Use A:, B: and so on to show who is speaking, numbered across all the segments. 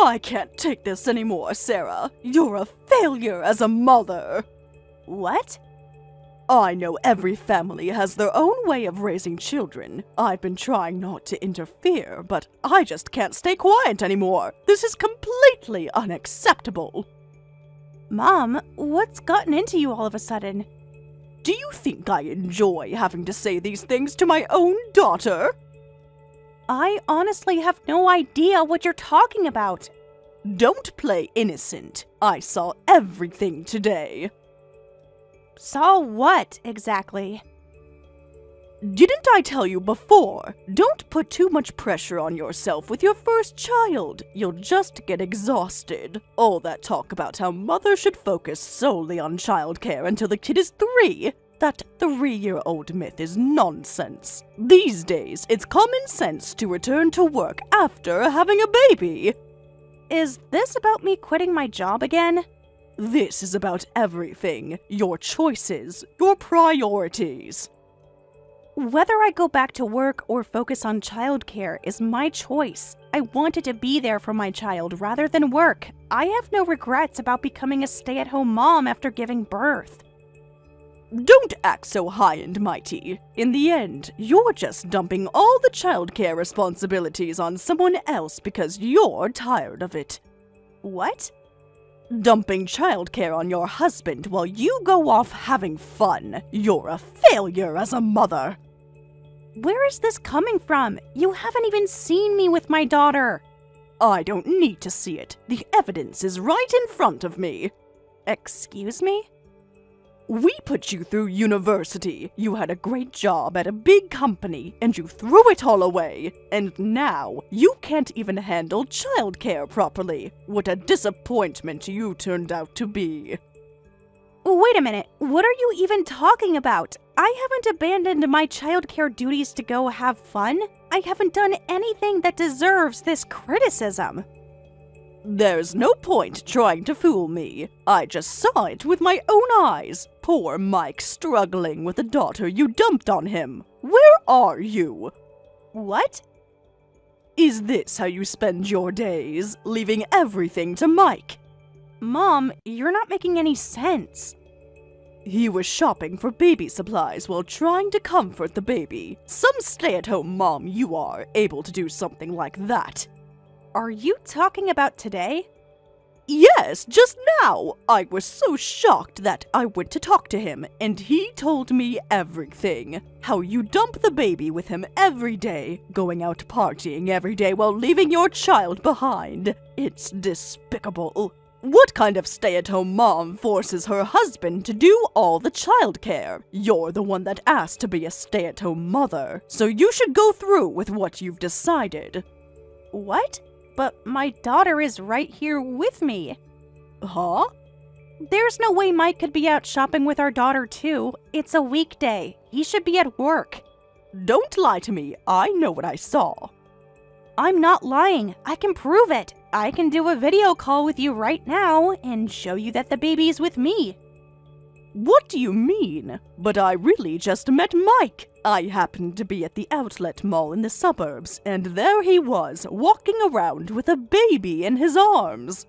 A: I can't take this anymore, Sarah. You're a failure as a mother.
B: What?
A: I know every family has their own way of raising children. I've been trying not to interfere, but I just can't stay quiet anymore. This is completely unacceptable.
B: Mom, what's gotten into you all of a sudden?
A: Do you think I enjoy having to say these things to my own daughter?
B: I honestly have no idea what you're talking about.
A: Don't play innocent. I saw everything today.
B: Saw what, exactly?
A: Didn't I tell you before? Don't put too much pressure on yourself with your first child. You'll just get exhausted. All that talk about how mothers should focus solely on childcare until the kid is 3. That 3-year-old myth is nonsense. These days, it's common sense to return to work after having a baby.
B: Is this about me quitting my job again?
A: This is about everything. Your choices, your priorities.
B: Whether I go back to work or focus on childcare is my choice. I wanted to be there for my child rather than work. I have no regrets about becoming a stay-at-home mom after giving birth.
A: Don't act so high and mighty. In the end, you're just dumping all the childcare responsibilities on someone else because you're tired of it.
B: What?
A: Dumping childcare on your husband while you go off having fun. You're a failure as a mother.
B: Where is this coming from? You haven't even seen me with my daughter.
A: I don't need to see it. The evidence is right in front of me.
B: Excuse me?
A: We put you through university. You had a great job at a big company, and you threw it all away. And now, you can't even handle childcare properly. What a disappointment you turned out to be.
B: Wait a minute, what are you even talking about? I haven't abandoned my childcare duties to go have fun. I haven't done anything that deserves this criticism.
A: There's no point trying to fool me. I just saw it with my own eyes. Poor Mike struggling with the daughter you dumped on him. Where are you?
B: What?
A: Is this how you spend your days, leaving everything to Mike?
B: Mom, you're not making any sense.
A: He was shopping for baby supplies while trying to comfort the baby. Some stay-at-home mom you are able to do something like that.
B: Are you talking about today?
A: Yes, just now. I was so shocked that I went to talk to him, and he told me everything. How you dump the baby with him every day, going out partying every day while leaving your child behind. It's despicable. What kind of stay-at-home mom forces her husband to do all the childcare? You're the one that asked to be a stay-at-home mother, so you should go through with what you've decided.
B: What? But my daughter is right here with me.
A: Huh?
B: There's no way Mike could be out shopping with our daughter too. It's a weekday. He should be at work.
A: Don't lie to me. I know what I saw.
B: I'm not lying. I can prove it. I can do a video call with you right now and show you that the baby's with me.
A: What do you mean? But I really just met Mike. I happened to be at the outlet mall in the suburbs, and there he was, walking around with a baby in his arms.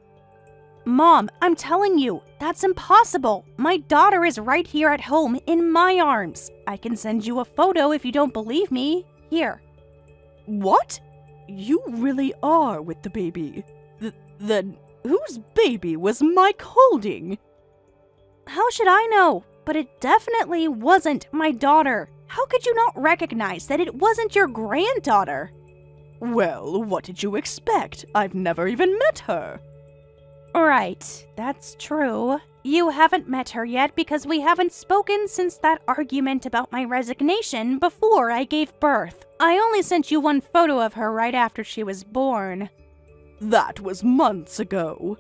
B: Mom, I'm telling you, that's impossible. My daughter is right here at home in my arms. I can send you a photo if you don't believe me. Here.
A: What? You really are with the baby. Then whose baby was Mike holding?
B: How should I know? But it definitely wasn't my daughter. How could you not recognize that it wasn't your granddaughter?
A: Well, what did you expect? I've never even met her.
B: Right, that's true. You haven't met her yet because we haven't spoken since that argument about my resignation before I gave birth. I only sent you one photo of her right after she was born.
A: That was months ago.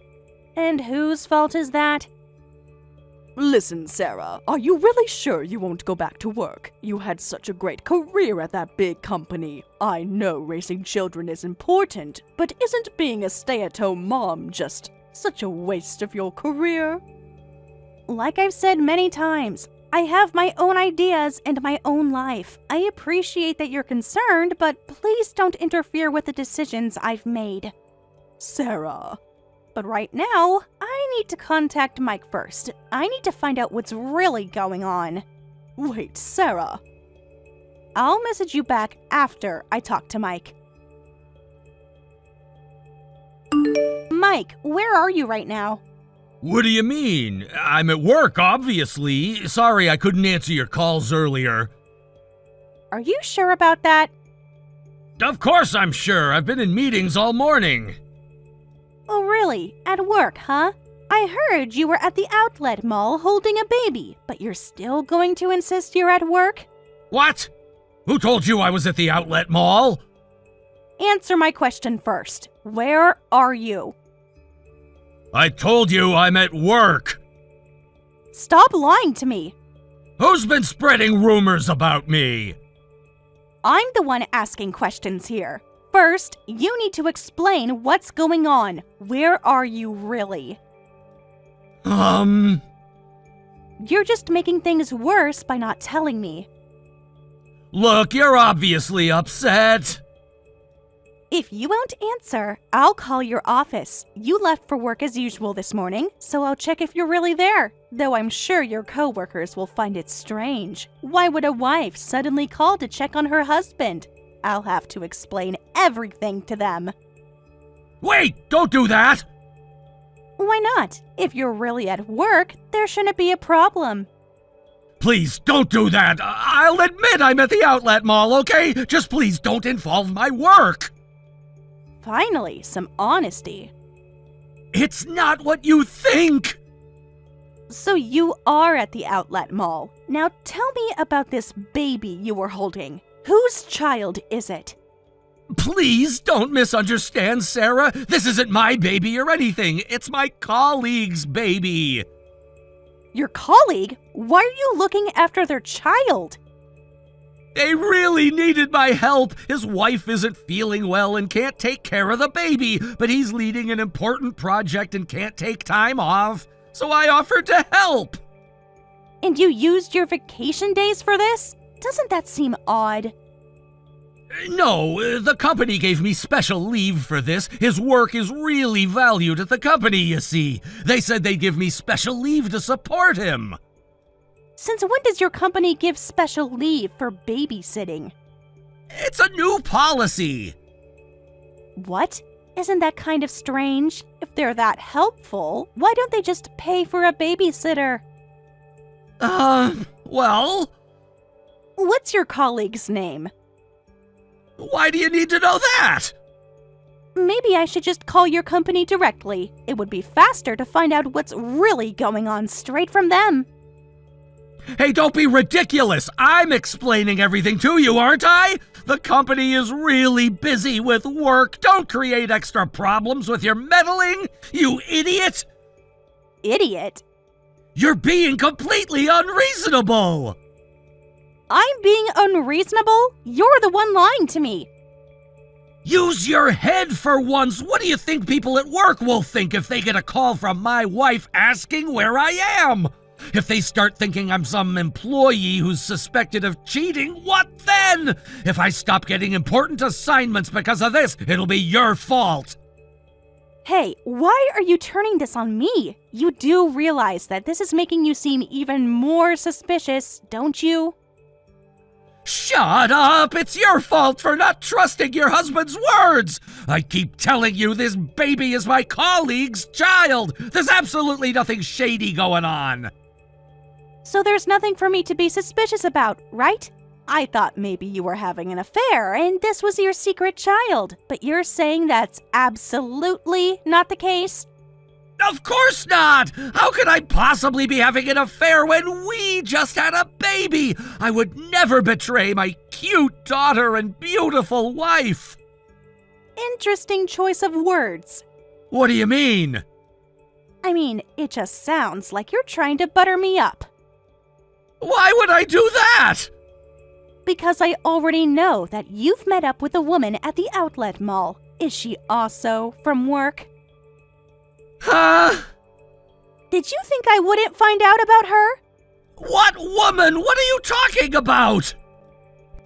B: And whose fault is that?
A: Listen, Sarah, are you really sure you won't go back to work? You had such a great career at that big company. I know raising children is important, but isn't being a stay-at-home mom just such a waste of your career?
B: Like I've said many times, I have my own ideas and my own life. I appreciate that you're concerned, but please don't interfere with the decisions I've made.
A: Sarah.
B: But right now, I need to contact Mike first. I need to find out what's really going on.
A: Wait, Sarah.
B: I'll message you back after I talk to Mike. Mike, where are you right now?
C: What do you mean? I'm at work, obviously. Sorry I couldn't answer your calls earlier.
B: Are you sure about that?
C: Of course I'm sure. I've been in meetings all morning.
B: Oh, really? At work, huh? I heard you were at the outlet mall holding a baby, but you're still going to insist you're at work?
C: What? Who told you I was at the outlet mall?
B: Answer my question first. Where are you?
C: I told you I'm at work.
B: Stop lying to me.
C: Who's been spreading rumors about me?
B: I'm the one asking questions here. First, you need to explain what's going on. Where are you really? You're just making things worse by not telling me.
C: Look, you're obviously upset.
B: If you won't answer, I'll call your office. You left for work as usual this morning, so I'll check if you're really there. Though I'm sure your coworkers will find it strange. Why would a wife suddenly call to check on her husband? I'll have to explain everything to them.
C: Wait, don't do that!
B: Why not? If you're really at work, there shouldn't be a problem.
C: Please, don't do that. I'll admit I'm at the outlet mall, okay? Just please don't involve my work.
B: Finally, some honesty.
C: It's not what you think.
B: So you are at the outlet mall. Now tell me about this baby you were holding. Whose child is it?
C: Please don't misunderstand, Sarah. This isn't my baby or anything. It's my colleague's baby.
B: Your colleague? Why are you looking after their child?
C: They really needed my help. His wife isn't feeling well and can't take care of the baby, but he's leading an important project and can't take time off. So I offered to help.
B: And you used your vacation days for this? Doesn't that seem odd?
C: No, the company gave me special leave for this. His work is really valued at the company, you see. They said they'd give me special leave to support him.
B: Since when does your company give special leave for babysitting?
C: It's a new policy.
B: What? Isn't that kind of strange? If they're that helpful, why don't they just pay for a babysitter?
C: Well...
B: What's your colleague's name?
C: Why do you need to know that?
B: Maybe I should just call your company directly. It would be faster to find out what's really going on straight from them.
C: Hey, don't be ridiculous! I'm explaining everything to you, aren't I? The company is really busy with work. Don't create extra problems with your meddling, you idiot!
B: Idiot?
C: You're being completely unreasonable!
B: I'm being unreasonable? You're the one lying to me.
C: Use your head for once! What do you think people at work will think if they get a call from my wife asking where I am? If they start thinking I'm some employee who's suspected of cheating, what then? If I stop getting important assignments because of this, it'll be your fault.
B: Hey, why are you turning this on me? You do realize that this is making you seem even more suspicious, don't you?
C: Shut up! It's your fault for not trusting your husband's words! I keep telling you this baby is my colleague's child! There's absolutely nothing shady going on!
B: So there's nothing for me to be suspicious about, right? I thought maybe you were having an affair and this was your secret child, but you're saying that's absolutely not the case?
C: Of course not! How could I possibly be having an affair when we just had a baby? I would never betray my cute daughter and beautiful wife.
B: Interesting choice of words.
C: What do you mean?
B: I mean, it just sounds like you're trying to butter me up.
C: Why would I do that?
B: Because I already know that you've met up with a woman at the outlet mall. Is she also from work?
C: Huh?
B: Did you think I wouldn't find out about her?
C: What woman? What are you talking about?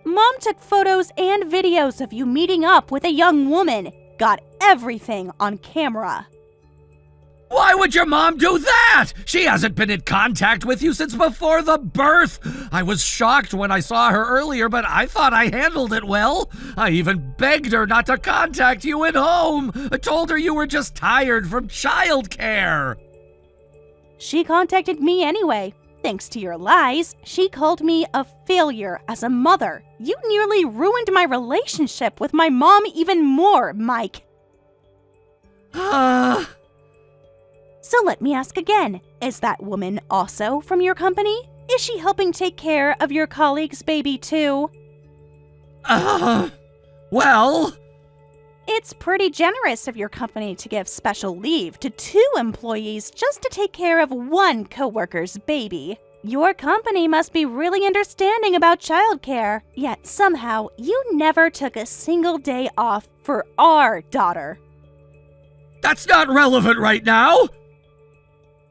B: Mom took photos and videos of you meeting up with a young woman. got everything on camera.
C: Why would your mom do that? She hasn't been in contact with you since before the birth. I was shocked when I saw her earlier, but I thought I handled it well. I even begged her not to contact you at home. I told her you were just tired from childcare.
B: She contacted me anyway. Thanks to your lies, she called me a failure as a mother. You nearly ruined my relationship with my mom even more, Mike. So let me ask again, is that woman also from your company? Is she helping take care of your colleague's baby too?
C: Well...
B: It's pretty generous of your company to give special leave to 2 employees just to take care of one coworker's baby. Your company must be really understanding about childcare, yet somehow you never took a single day off for our daughter.
C: That's not relevant right now.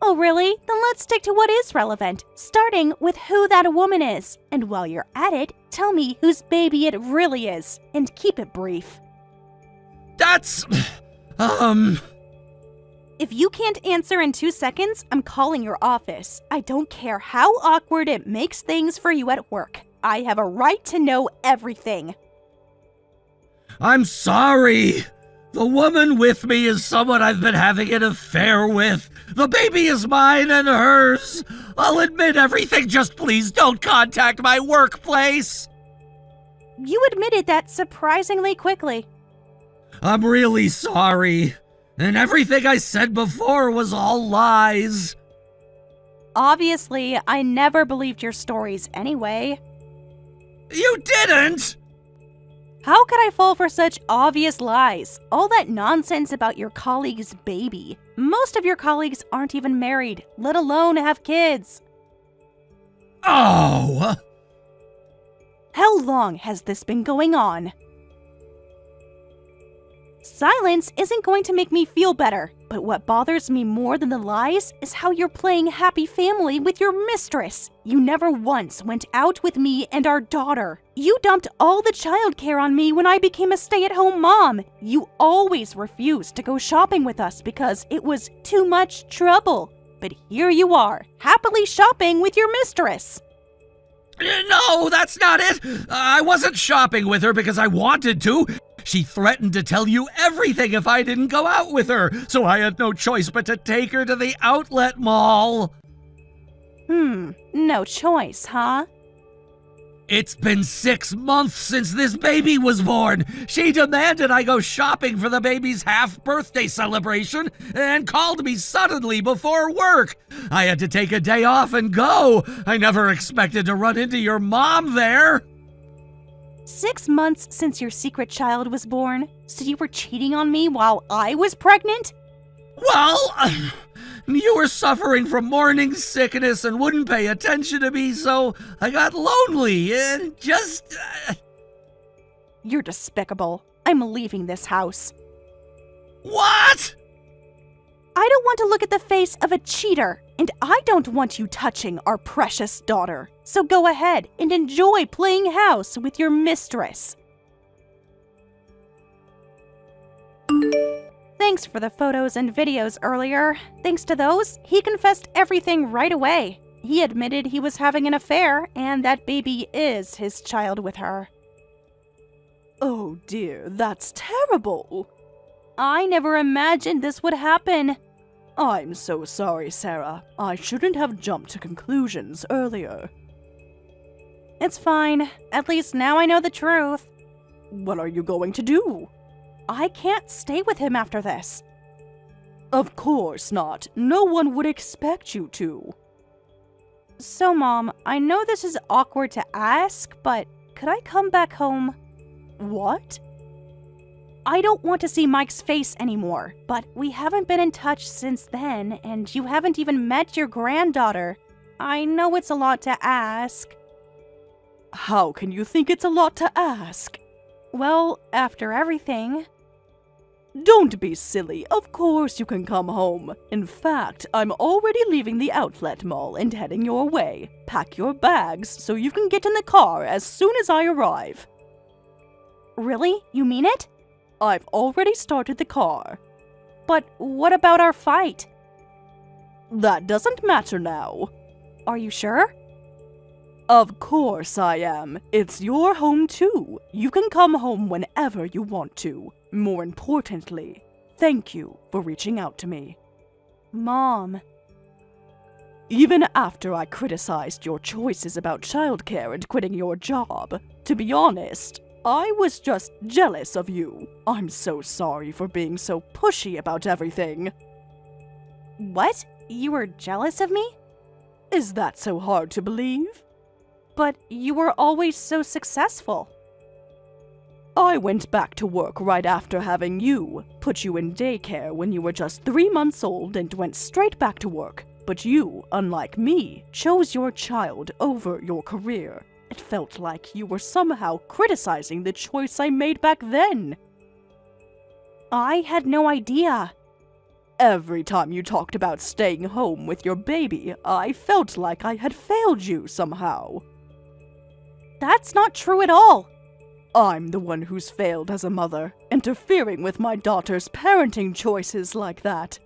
B: Oh, really? Then let's stick to what is relevant, starting with who that woman is. And while you're at it, tell me whose baby it really is, and keep it brief.
C: That's...
B: If you can't answer in 2 seconds, I'm calling your office. I don't care how awkward it makes things for you at work. I have a right to know everything.
C: I'm sorry. The woman with me is someone I've been having an affair with. The baby is mine and hers. I'll admit everything, just please don't contact my workplace.
B: You admitted that surprisingly quickly.
C: I'm really sorry. And everything I said before was all lies.
B: Obviously, I never believed your stories anyway.
C: You didn't!
B: How could I fall for such obvious lies? All that nonsense about your colleague's baby. Most of your colleagues aren't even married, let alone have kids.
C: Oh!
B: How long has this been going on? Silence isn't going to make me feel better, but what bothers me more than the lies is how you're playing happy family with your mistress. You never once went out with me and our daughter. You dumped all the childcare on me when I became a stay-at-home mom. You always refused to go shopping with us because it was too much trouble. But here you are, happily shopping with your mistress.
C: No, that's not it. I wasn't shopping with her because I wanted to. She threatened to tell you everything if I didn't go out with her, so I had no choice but to take her to the outlet mall.
B: No choice, huh?
C: It's been 6 months since this baby was born. She demanded I go shopping for the baby's half-birthday celebration and called me suddenly before work. I had to take a day off and go. I never expected to run into your mom there.
B: 6 months since your secret child was born, so you were cheating on me while I was pregnant?
C: Well, you were suffering from morning sickness and wouldn't pay attention to me, so I got lonely and just...
B: You're despicable. I'm leaving this house.
C: What?
B: I don't want to look at the face of a cheater, and I don't want you touching our precious daughter. So go ahead and enjoy playing house with your mistress. Thanks for the photos and videos earlier. Thanks to those, he confessed everything right away. He admitted he was having an affair, and that baby is his child with her.
A: Oh dear, that's terrible.
B: I never imagined this would happen.
A: I'm so sorry, Sarah. I shouldn't have jumped to conclusions earlier.
B: It's fine. At least now I know the truth.
A: What are you going to do?
B: I can't stay with him after this.
A: Of course not. No one would expect you to.
B: So, Mom, I know this is awkward to ask, but could I come back home?
A: What?
B: I don't want to see Mike's face anymore, but we haven't been in touch since then, and you haven't even met your granddaughter. I know it's a lot to ask.
A: How can you think it's a lot to ask?
B: Well, after everything...
A: Don't be silly. Of course you can come home. In fact, I'm already leaving the outlet mall and heading your way. Pack your bags so you can get in the car as soon as I arrive.
B: Really? You mean it?
A: I've already started the car.
B: But what about our fight?
A: That doesn't matter now.
B: Are you sure?
A: Of course I am. It's your home too. You can come home whenever you want to. More importantly, thank you for reaching out to me.
B: Mom.
A: Even after I criticized your choices about childcare and quitting your job, to be honest, I was just jealous of you. I'm so sorry for being so pushy about everything.
B: What? You were jealous of me?
A: Is that so hard to believe?
B: But you were always so successful.
A: I went back to work right after having you, put you in daycare when you were just 3 months old and went straight back to work. But you, unlike me, chose your child over your career. It felt like you were somehow criticizing the choice I made back then.
B: I had no idea.
A: Every time you talked about staying home with your baby, I felt like I had failed you somehow.
B: That's not true at all.
A: I'm the one who's failed as a mother, interfering with my daughter's parenting choices like that.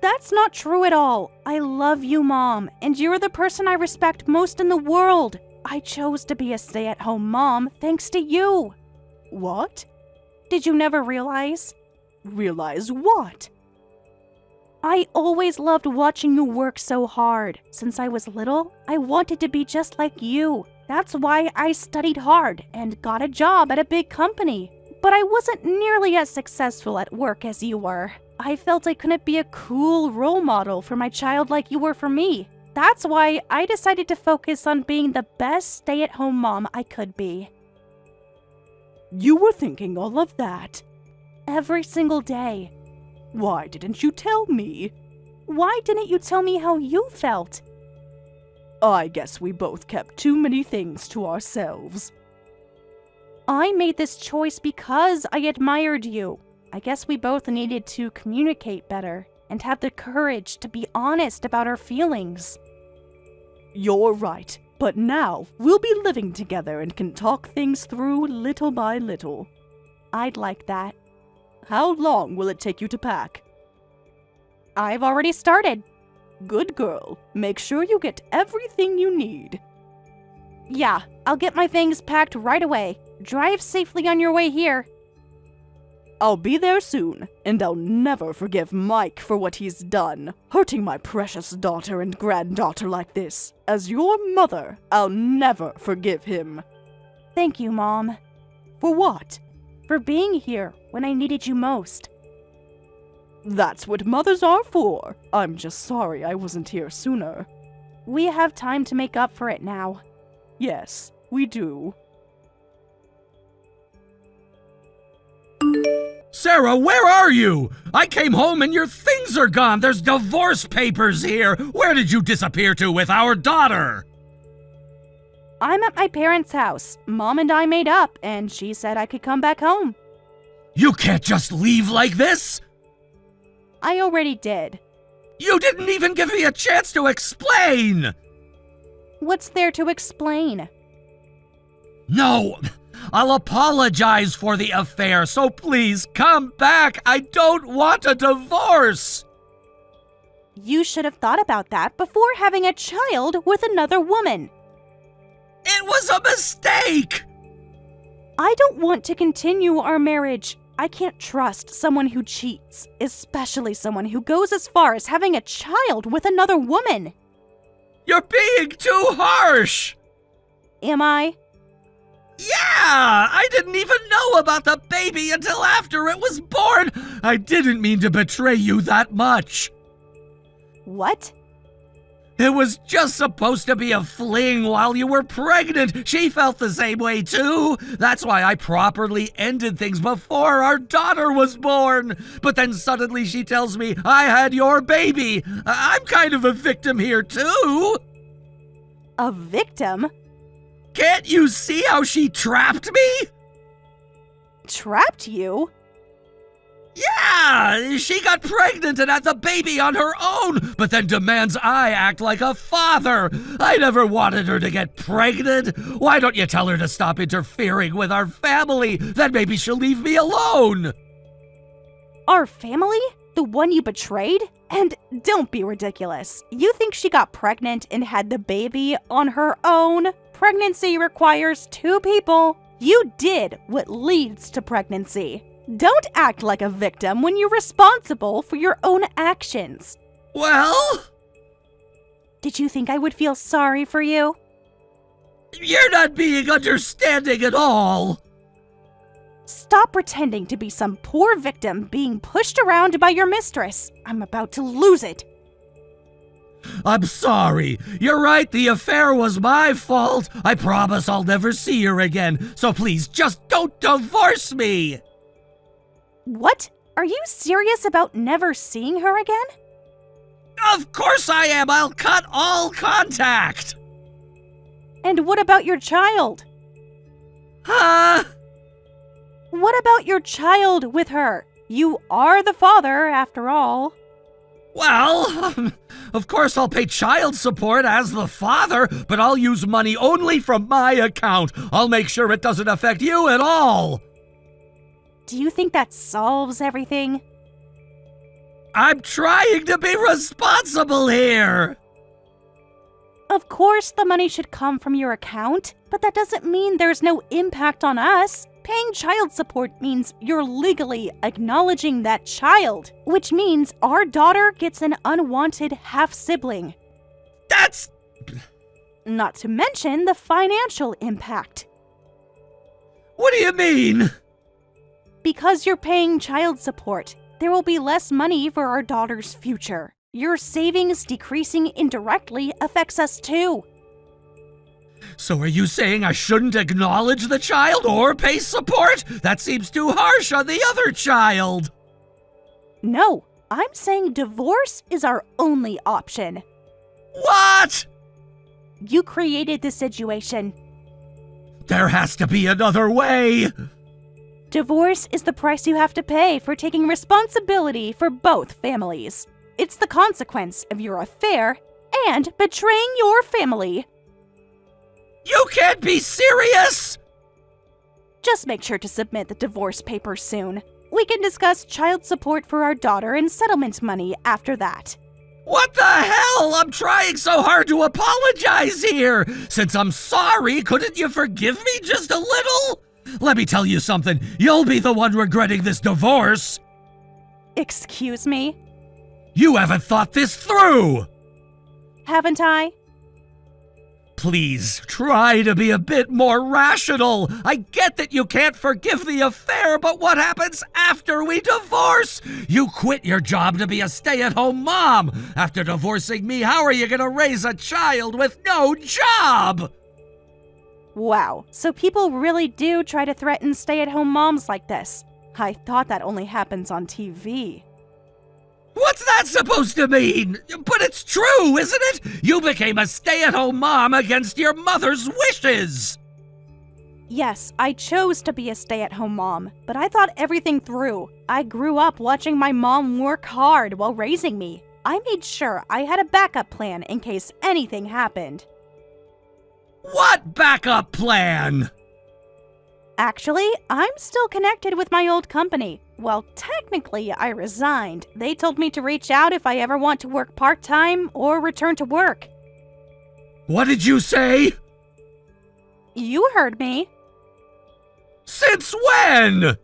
B: That's not true at all. I love you, Mom, and you're the person I respect most in the world. I chose to be a stay-at-home mom thanks to you.
A: What?
B: Did you never realize?
A: Realize what?
B: I always loved watching you work so hard. Since I was little, I wanted to be just like you. That's why I studied hard and got a job at a big company. But I wasn't nearly as successful at work as you were. I felt I couldn't be a cool role model for my child like you were for me. That's why I decided to focus on being the best stay-at-home mom I could be.
A: You were thinking all of that?
B: Every single day.
A: Why didn't you tell me?
B: Why didn't you tell me how you felt?
A: I guess we both kept too many things to ourselves.
B: I made this choice because I admired you. I guess we both needed to communicate better and have the courage to be honest about our feelings.
A: You're right, but now we'll be living together and can talk things through little by little.
B: I'd like that.
A: How long will it take you to pack?
B: I've already started.
A: Good girl. Make sure you get everything you need.
B: Yeah, I'll get my things packed right away. Drive safely on your way here.
A: I'll be there soon, and I'll never forgive Mike for what he's done, hurting my precious daughter and granddaughter like this. As your mother, I'll never forgive him.
B: Thank you, Mom.
A: For what?
B: For being here when I needed you most.
A: That's what mothers are for. I'm just sorry I wasn't here sooner.
B: We have time to make up for it now.
A: Yes, we do.
C: Sarah, where are you? I came home and your things are gone. There's divorce papers here. Where did you disappear to with our daughter?
B: I'm at my parents' house. Mom and I made up, and she said I could come back home.
C: You can't just leave like this.
B: I already did.
C: You didn't even give me a chance to explain.
B: What's there to explain?
C: No, I'll apologize for the affair, so please come back. I don't want a divorce.
B: You should have thought about that before having a child with another woman.
C: It was a mistake.
B: I don't want to continue our marriage. I can't trust someone who cheats, especially someone who goes as far as having a child with another woman.
C: You're being too harsh.
B: Am I?
C: Yeah, I didn't even know about the baby until after it was born. I didn't mean to betray you that much.
B: What?
C: It was just supposed to be a fling while you were pregnant. She felt the same way too. That's why I properly ended things before our daughter was born. But then suddenly she tells me I had your baby. I'm kind of a victim here too.
B: A victim?
C: Can't you see how she trapped me?
B: Trapped you?
C: Yeah! Yeah, she got pregnant and had the baby on her own, but then demands I act like a father. I never wanted her to get pregnant. Why don't you tell her to stop interfering with our family? Then maybe she'll leave me alone.
B: Our family? The one you betrayed? And don't be ridiculous. You think she got pregnant and had the baby on her own? Pregnancy requires 2 people. You did what leads to pregnancy. Don't act like a victim when you're responsible for your own actions.
C: Well?
B: Did you think I would feel sorry for you?
C: You're not being understanding at all.
B: Stop pretending to be some poor victim being pushed around by your mistress. I'm about to lose it.
C: I'm sorry. You're right, the affair was my fault. I promise I'll never see her again, so please just don't divorce me.
B: What? Are you serious about never seeing her again?
C: Of course I am. I'll cut all contact.
B: And what about your child?
C: Huh?
B: What about your child with her? You are the father, after all.
C: Well, of course I'll pay child support as the father, but I'll use money only from my account. I'll make sure it doesn't affect you at all.
B: Do you think that solves everything?
C: I'm trying to be responsible here.
B: Of course the money should come from your account, but that doesn't mean there's no impact on us. Paying child support means you're legally acknowledging that child, which means our daughter gets an unwanted half-sibling.
C: That's...
B: Not to mention the financial impact.
C: What do you mean?
B: Because you're paying child support, there will be less money for our daughter's future. Your savings decreasing indirectly affects us too.
C: So are you saying I shouldn't acknowledge the child or pay support? That seems too harsh on the other child.
B: No, I'm saying divorce is our only option.
C: What?
B: You created this situation.
C: There has to be another way.
B: Divorce is the price you have to pay for taking responsibility for both families. It's the consequence of your affair and betraying your family.
C: You can't be serious!
B: Just make sure to submit the divorce papers soon. We can discuss child support for our daughter and settlement money after that.
C: What the hell? I'm trying so hard to apologize here. Since I'm sorry, couldn't you forgive me just a little? Let me tell you something. You'll be the one regretting this divorce.
B: Excuse me?
C: You haven't thought this through.
B: Haven't I?
C: Please, try to be a bit more rational. I get that you can't forgive the affair, but what happens after we divorce? You quit your job to be a stay-at-home mom. After divorcing me, how are you going to raise a child with no job?
B: Wow, so people really do try to threaten stay-at-home moms like this. I thought that only happens on TV.
C: What's that supposed to mean? But it's true, isn't it? You became a stay-at-home mom against your mother's wishes.
B: Yes, I chose to be a stay-at-home mom, but I thought everything through. I grew up watching my mom work hard while raising me. I made sure I had a backup plan in case anything happened.
C: What backup plan?
B: Actually, I'm still connected with my old company. Well, technically, I resigned. They told me to reach out if I ever want to work part-time or return to work.
C: What did you say?
B: You heard me.
C: Since when?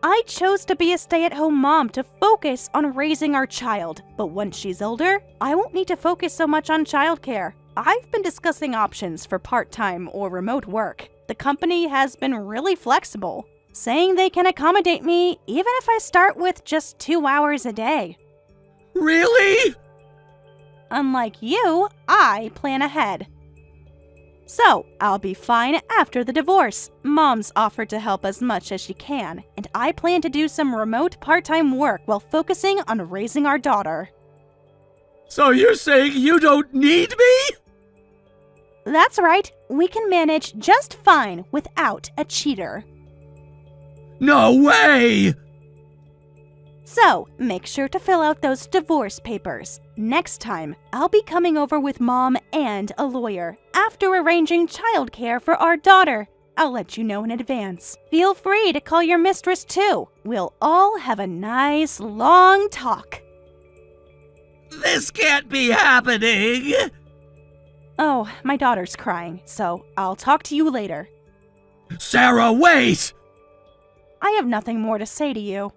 B: I chose to be a stay-at-home mom to focus on raising our child. But once she's older, I won't need to focus so much on childcare. I've been discussing options for part-time or remote work. The company has been really flexible, saying they can accommodate me even if I start with just 2 hours a day.
C: Really?
B: Unlike you, I plan ahead. So, I'll be fine after the divorce. Mom's offered to help as much as she can, and I plan to do some remote part-time work while focusing on raising our daughter.
C: So you're saying you don't need me?
B: That's right. We can manage just fine without a cheater.
C: No way!
B: So, make sure to fill out those divorce papers. Next time, I'll be coming over with Mom and a lawyer after arranging childcare for our daughter. I'll let you know in advance. Feel free to call your mistress too. We'll all have a nice long talk.
C: This can't be happening!
B: Oh, my daughter's crying, so I'll talk to you later.
C: Sarah, wait!
B: I have nothing more to say to you.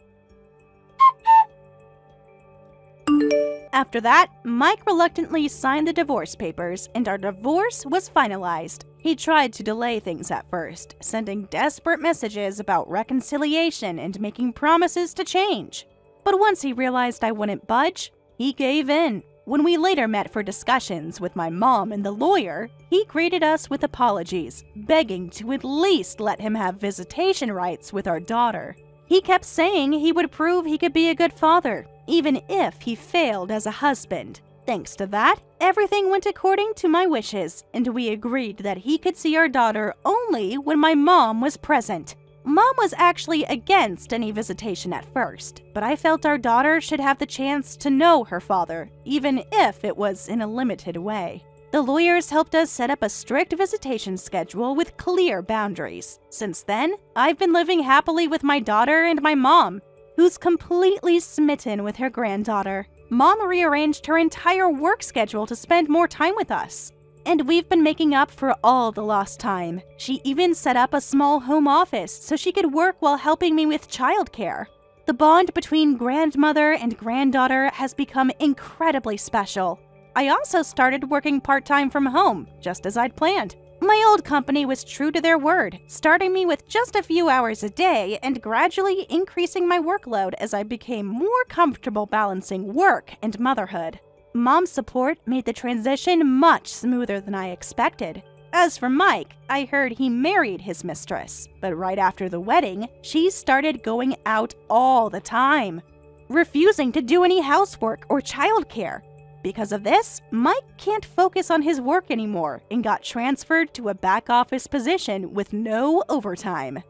B: After that, Mike reluctantly signed the divorce papers, and our divorce was finalized. He tried to delay things at first, sending desperate messages about reconciliation and making promises to change. But once he realized I wouldn't budge, he gave in. When we later met for discussions with my mom and the lawyer, he greeted us with apologies, begging to at least let him have visitation rights with our daughter. He kept saying he would prove he could be a good father, even if he failed as a husband. Thanks to that, everything went according to my wishes, and we agreed that he could see our daughter only when my mom was present. Mom was actually against any visitation at first, but I felt our daughter should have the chance to know her father, even if it was in a limited way. The lawyers helped us set up a strict visitation schedule with clear boundaries. Since then, I've been living happily with my daughter and my mom, who's completely smitten with her granddaughter. Mom rearranged her entire work schedule to spend more time with us. And we've been making up for all the lost time. She even set up a small home office so she could work while helping me with childcare. The bond between grandmother and granddaughter has become incredibly special. I also started working part-time from home, just as I'd planned. My old company was true to their word, starting me with just a few hours a day and gradually increasing my workload as I became more comfortable balancing work and motherhood. Mom's support made the transition much smoother than I expected. As for Mike, I heard he married his mistress, but right after the wedding, she started going out all the time, refusing to do any housework or childcare. Because of this, Mike can't focus on his work anymore and got transferred to a back office position with no overtime.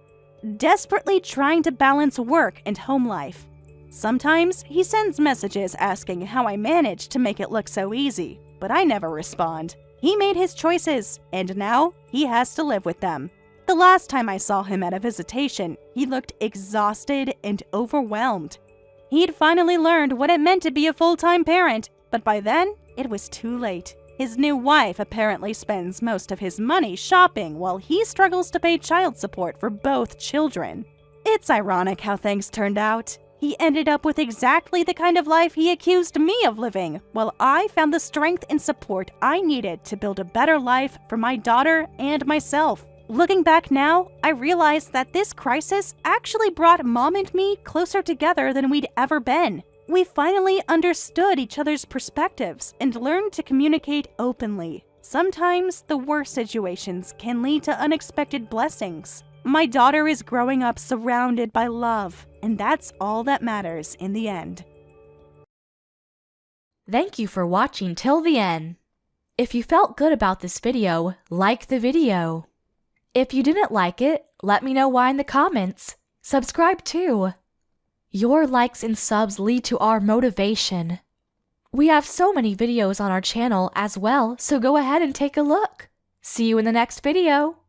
B: Desperately trying to balance work and home life. Sometimes he sends messages asking how I managed to make it look so easy, but I never respond. He made his choices, and now he has to live with them. The last time I saw him at a visitation, he looked exhausted and overwhelmed. He'd finally learned what it meant to be a full-time parent, but by then, it was too late. His new wife apparently spends most of his money shopping while he struggles to pay child support for both children. It's ironic how things turned out. He ended up with exactly the kind of life he accused me of living, while I found the strength and support I needed to build a better life for my daughter and myself. Looking back now, I realized that this crisis actually brought Mom and me closer together than we'd ever been. We finally understood each other's perspectives and learned to communicate openly. Sometimes the worst situations can lead to unexpected blessings. My daughter is growing up surrounded by love, and that's all that matters in the end.
D: Thank you for watching till the end. If you felt good about this video, like the video. If you didn't like it, let me know why in the comments. Subscribe too. Your likes and subs lead to our motivation. We have so many videos on our channel as well, so go ahead and take a look. See you in the next video.